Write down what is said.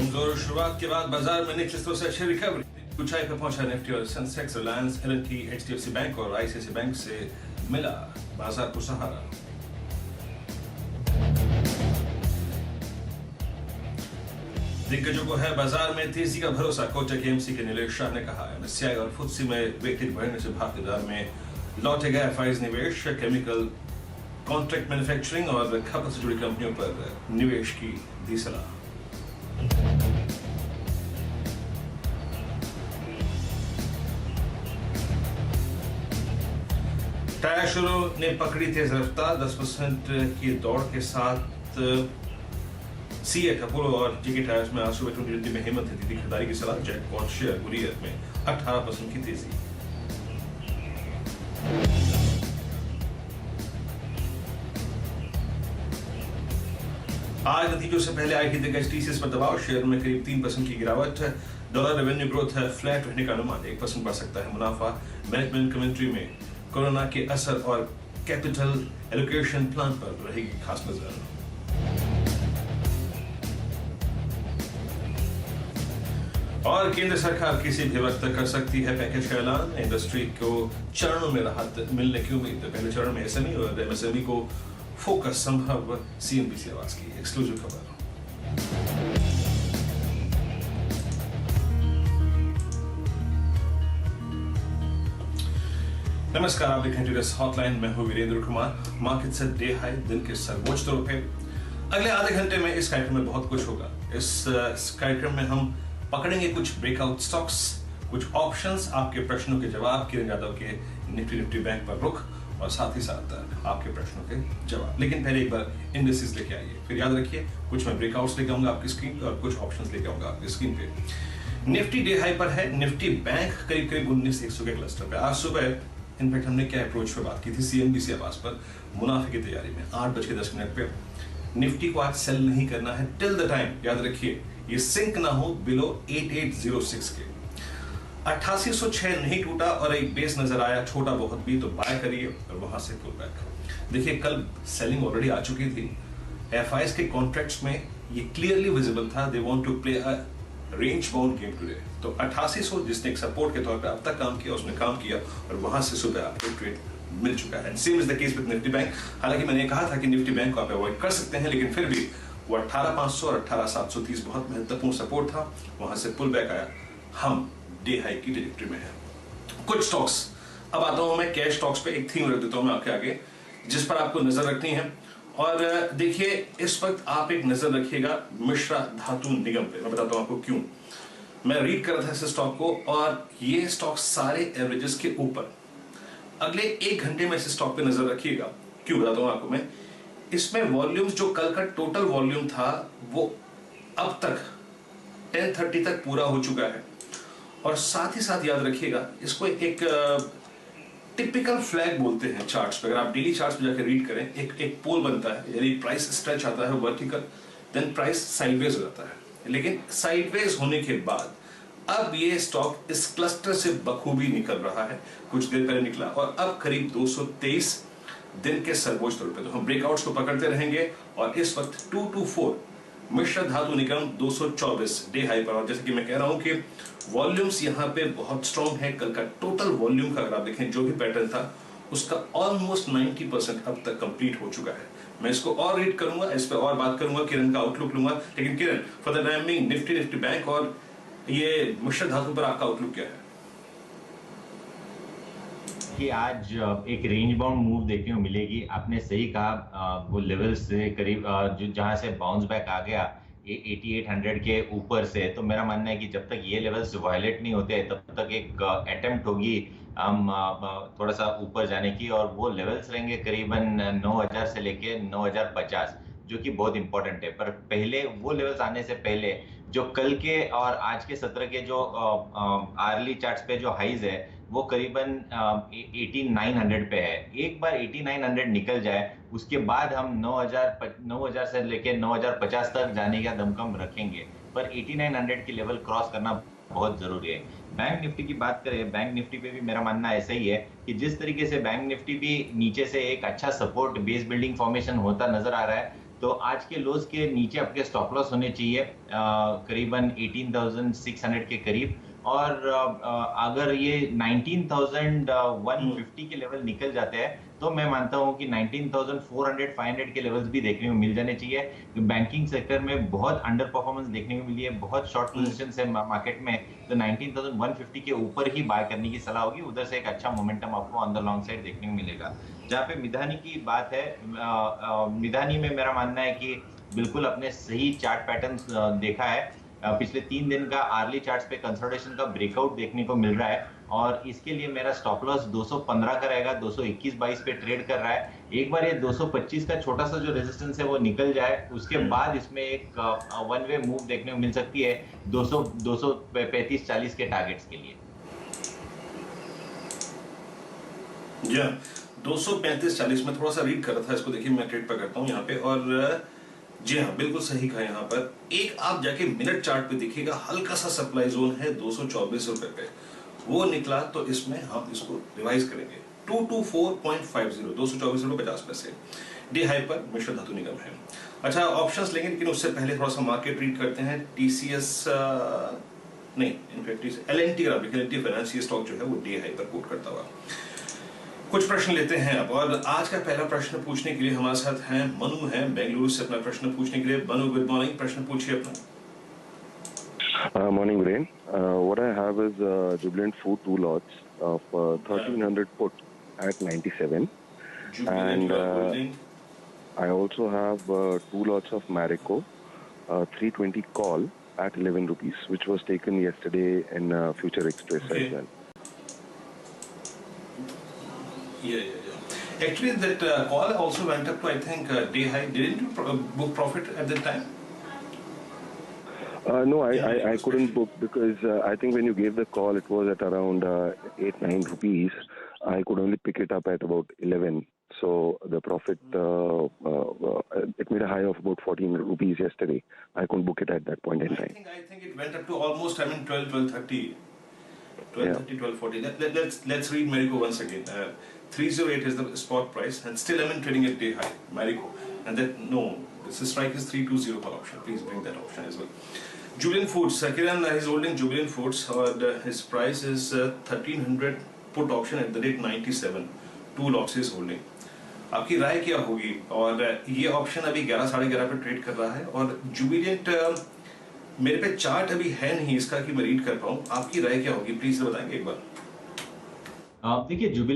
कमजोर शुरुआत के बाद बाजार में निचले स्तरों से अच्छी रिकवरी। ऊंचाई पर पहुंचा निफ्टी और Sensex. Reliance, L&T, HDFC bank और आईसीआईसीआई बैंक से मिला बाजार को सहारा। दिग्गजों को है बाजार में तेजी का भरोसा। कोटक एएमसी के नीलेश शाह ने कहा, एमएससीआई और फुत्सी में वेटेज बढ़ने से भारतीय बाजार में लौटे गए एफआईज निवेश। केमिकल, कॉन्ट्रैक्ट मैन्युफैक्चरिंग और खपत से जुड़ी कंपनियों पर निवेश की दी सलाह। टायर शोरूम ने पकड़ी तेज रफ्तार। 10% की दौड़ के साथ सीएट, अपोलो और जेके टायर्स में आज सुबह 2020 में हिम्मत थी खरीदारी की सलाह। जैकपॉट शेयर गुरियर में 18% की तेजी। आज नतीजों से पहले आई दिग्गज टीसीएस पर दबाव। शेयर में करीब 3% की गिरावट है। डॉलर रेवेन्यू ग्रोथ है फ्लैट रहने का अनुमान। 1% बढ़ सकता है मुनाफा। मैनेजमेंट कमेंट्री में कोरोना के असर और कैपिटल एलोकेशन प्लान पर रहेगी खास नजर। और केंद्र सरकार किसी भी वक्त कर सकती है पैकेज का ऐलान। इंडस्ट्री को चरणों में राहत मिलने की उम्मीद। पहले चरण में एसएमई और एमएसएमई को फोकस संभव। सीएनबीसी आवाज की एक्सक्लूसिव खबर। नमस्कार, आप देख रहे हैं हॉटलाइन। मैं हूं वीरेंद्र कुमार। मार्केट से डे हाई, दिन के सर्वोच्च स्तरों पे। अगले आधे घंटे में इस कार्यक्रम में बहुत कुछ होगा। इस कार्यक्रम में हम पकड़ेंगे कुछ ब्रेकआउट स्टॉक्स, कुछ ऑप्शंस, आपके प्रश्नों के जवाब, किरण यादव के निफ्टी बैंक पर रुख और साथ ही साथ आपके प्रश्नों के जवाब। लेकिन पहले एक बार इंडेक्सेस लेके आइए, फिर याद रखिए कुछ मैं ब्रेकआउट्स लेके आऊंगा आपकी स्क्रीन पे और कुछ ऑप्शंस लेके आऊंगा आपकी स्क्रीन पे। निफ्टी डे हाई पर है। निफ्टी बैंक करीब 19,100 के क्लस्टर पे। आज सुबह इनफैक्ट हमने क्या अप्रोच पे बात की थी सीएनबीसी आवाज पर मुनाफे की तैयारी में 8:10 पे। निफ्टी को आज सेल नहीं करना है टिल द टाइम, याद रखिए, ये सिंक ना हो बिलो 8806 के। 8806 नहीं टूटा और एक बेस नजर आया छोटा बहुत भी, तो बाय करिए और वहां से पुल बैक। देखिए कल सेलिंग ऑलरेडी आ चुकी थी। एफआईएस के कॉन्ट्रैक्ट्स में ये क्लियरली विजिबल था, they want to play a range bound game today. तो 8800 जिसने एक सपोर्ट के तौर पे अब तक काम किया, उसने काम किया और वहां से सुबह आपको ट्रेड मिल चुका है। Same is the case with Nifty bank. हालांकि मैंने कहा था कि निफ्टी बैंक को आप अवॉइड कर सकते हैं, लेकिन फिर भी वो 18,500 और 18,730 बहुत महत्वपूर्ण सपोर्ट था, वहां से पुल बैक आया। हम डे हाई की डिरेक्टरी में है। कुछ स्टॉक्स, अब आता हूं मैं कैश स्टॉक्स पे। एक थीम रख देता हूं मैं आपके आगे जिस पर आपको नजर रखनी है। और देखिए इस वक्त आप एक नजर रखिएगा मिश्रा धातु निगम पे। मैं बताता हूं आपको क्यों। मैं रीड कर रहा था इस स्टॉक को और ये स्टॉक सारे एवरेजेस के ऊपर। अगले 1 घंटे में इस स्टॉक पे नजर रखिएगा। क्यों बताता हूं आपको मैं। इसमें वॉल्यूम्स, जो कल का टोटल वॉल्यूम था वो अब तक 10:30 तक पूरा हो चुका है। और साथ ही साथ याद रखिएगा इसको एक टिपिकल फ्लैग बोलते हैं चार्ट्स पे। अगर आप डेली चार्ट्स पे जाकर रीड करें, एक पोल बनता है, यानी प्राइस स्ट्रेच आता है वर्टिकल, देन प्राइस साइडवेज हो जाता है। लेकिन साइडवेज होने के बाद अब ये स्टॉक इस क्लस्टर से बखूबी निकल रहा है। कुछ देर पहले निकला और अब करीब 223 दिन के सर्वोच्च तौर पे। तो हम ब्रेकआउट्स को पकड़ते रहेंगे और इस वक्त 224 मिश्र धातु निगम 224 डे हाई पर। और जैसे कि मैं कह रहा हूं कि वॉल्यूम्स यहां पे बहुत स्ट्रॉन्ग है। कल का टोटल वॉल्यूम का अगर आप देखें जो भी पैटर्न था उसका ऑलमोस्ट 90% अब तक कंप्लीट हो चुका है। मैं इसको और रीड करूंगा, इस पर और बात करूंगा, किरण का आउटलुक लूंगा। लेकिन Kiran, for the time being Nifty bank और ये मिश्र धातु पर आपका आउटलुक क्या है? कि आज एक रेंज बाउंड मूव देखने को मिलेगी। आपने सही कहा, वो लेवल से करीब जो जहां से बाउंस बैक आ गया 8800 के ऊपर से, तो मेरा मानना है कि जब तक ये लेवल्स वायलेट नहीं होते तब तक एक अटेम्प्ट होगी हम थोड़ा सा ऊपर जाने की। और वो लेवल्स रहेंगे करीबन 9000 से लेके 9050, जो कि बहुत इंपॉर्टेंट है। पर पहले वो लेवल्स आने से पहले जो कल के और आज के सत्र के जो आर्ली चार्ट्स पे जो हाइज है वो करीबन 8900 पे है। एक बार 8900 निकल जाए उसके बाद हम 9000 से लेके 9050 तक जाने का दमखम रखेंगे। पर 8900 की लेवल क्रॉस करना बहुत जरूरी है। बैंक निफ्टी की बात करें, बैंक निफ्टी पे भी मेरा मानना ऐसा ही है कि जिस तरीके से बैंक निफ्टी भी नीचे से एक अच्छा सपोर्ट बेस बिल्डिंग फॉर्मेशन होता नजर आ रहा है, तो आज के लोज के नीचे आपके स्टॉप लॉस होने चाहिए करीबन 18,600 के करीब। और अगर ये 19,150 के लेवल निकल जाते हैं तो मैं मानता हूं कि 19,400 500 के लेवल्स भी देखने को मिल जाने चाहिए। बैंकिंग सेक्टर में बहुत अंडर परफॉर्मेंस देखने को मिली है, बहुत शॉर्ट पोजीशंस है मार्केट में, तो 19,150 के ऊपर ही बाय करने की सलाह होगी। उधर से एक अच्छा मोमेंटम आपको ऑन द लॉन्ग साइड देखने को मिलेगा। जहाँ पे मिधानी की बात है, मिधानी में मेरा मानना है कि बिल्कुल अपने सही चार्ट पैटर्न देखा है। पिछले 3 दिन का आर्ली चार्ट्स पे कंसोलिडेशन का ब्रेकआउट देखने को मिल रहा है और इसके लिए मेरा स्टॉप लॉस 215 का रहेगा। 221.22 पे ट्रेड कर रहा है। एक बार ये 225 का छोटा सा जो रेजिस्टेंस है वो निकल जाए, उसके बाद इसमें एक वन वे मूव देखने को मिल सकती है 235-40 के टारगेट्स के लिए। जी 235-40 में थोड़ा सा रीड कर रहा था इसको। देखिए मैं ट्रेड पर करता हूँ यहाँ पे, और जी हाँ बिल्कुल सही कहा। यहाँ पर एक आप जाके मिनट चार्ट पे देखिएगा, हल्का सा सप्लाई जोन है 224 रुपए पे, वो निकला तो इसमें हम इसको रिवाइज करेंगे 224.50, 224 रुपए 50 पैसे डे हाई पर मिश्र धातु निगम है। अच्छा ऑप्शंस लेंगे, लेकिन उससे पहले थोड़ा सा मार्केट रीड करते हैं। टीसीएस नहीं, इनफैक्ट एलएनटी का एलएनटी फाइनेंस ये स्टॉक जो है वो डे हाई पर कोट करता हुआ। कुछ प्रश्न लेते हैं अब, और आज का पहला प्रश्न पूछने के लिए हमारे साथ हैं मनु हैं बेंगलुरु से। अपना प्रश्न पूछने के लिए मनु, गुड मॉर्निंग, प्रश्न पूछिए अपना। Morning, Rain. What I have is Jubilant Food 2 lots of 1,300 put at 97. Jubilant, And I also have 2 lots of Marico 320 call at 11 rupees, which was taken yesterday in Future Express as well. Yeah. Actually, that call also went up to, I think, day high. Didn't you book profit at that time? No, I couldn't book because I think when you gave the call, it was at around 8-9 rupees. I could only pick it up at about 11. So the profit, it made a high of about 14 rupees yesterday. I couldn't book it at that point in time. I think it went up to almost, 12:30. 12:30, 12:40. Let's read Marico once again. 308 is the spot price, and still I'm trading at day high. Marico, and that no, this strike is 320 per option. Please bring that option as well. Jubilant Foods, Kiran is holding Jubilant Foods, and his price is 1,300 put option at the rate 97. 2 lots is holding. आपकी राय क्या होगी? और ये option अभी 11-11.5 पे trade कर रहा है, और जुबिलेंट मेरे पे चार्ट अभी है नहीं इसका कि मैं रीड कर पाऊं। आपकी राय क्या होगी, प्लीज बताएंगे एक बार। देखिए जुबिलेंट